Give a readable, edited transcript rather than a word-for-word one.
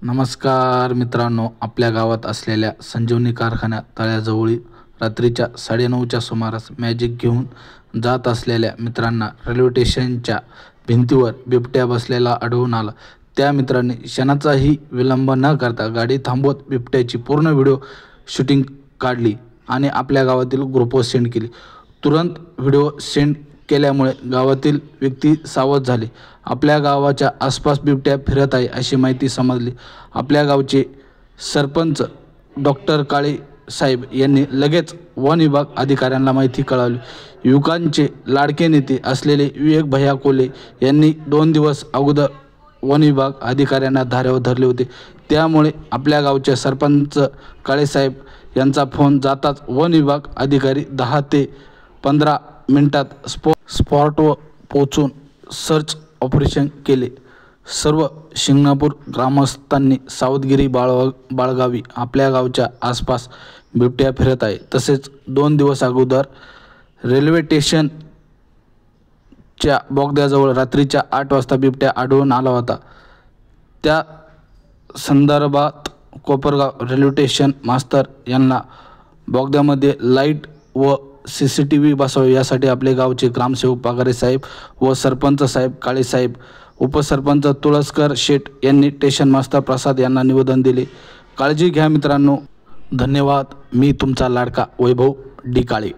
नमस्कार मित्रांनो, आपल्या गावात असलेल्या संजीवनी कारखान्या तळ्याजवळ रात्रीच्या 9:30च्या सुमारास मॅजिक घेऊन जात असलेल्या मित्रांना रेल्वे स्टेशनच्या भिंतीवर बिबट्या बसलेला आढळून आला। त्या मित्रांनी क्षणाचाही विलंब न करता गाडी थांबवत बिबट्याची पूर्ण व्हिडिओ शूटिंग काढली आणि आपल्या गावातील ग्रुपवर सेंड केली। तुरंत व्हिडिओ सेंड केल्यामुळे गावातील व्यक्ती सावध झाले। आपल्या गावाच्या आसपास बिबट्या फिरत आहे अशी माहिती समजली। आपल्या गावचे सरपंच डॉक्टर काळे साहेब यांनी लगेच वन विभाग अधिकाऱ्यांना माहिती कळवली। युवकांचे लाडके नेते असलेले विवेक भैया कोले यांनी 2 दिवस अगोदर वन विभाग अधिकाऱ्यांना धारेवर धरले होते। त्यामुळे आपल्या गावचे सरपंच काळे साहेब यांचा फोन जाताच वन विभाग अधिकारी 10 ते 15 मिनिटात स्पॉटवर पोहोचून सर्च ऑपरेशन केले। सर्व शिंगणापूर ग्रामस्थांनी सावधगिरी बाळगावी। आपल्या गावच्या आसपास बिबट्या फिरत आहे। तसेच 2 दिवस अगोदर रेल्वे स्टेशनच्या बोगद्याजवळ रात्रीच्या 8 वाजता बिबट्या आढळून आला होता। त्या संदर्भात कोपरगाव रेल्वे स्टेशन मास्तर यांना बोगद्यामध्ये लाईट व CCTV बसवावे यासाठी आपले गावचे ग्रामसेवक पगारे साहेब व सरपंच साहेब काळे साहेब, उपसरपंच तुळसकर शेठ यांनी स्टेशन मास्तर प्रसाद यांना निवेदन दिले। काळजी घ्या मित्रांनो। धन्यवाद। मी तुमचा लाडका वैभव डी काळे।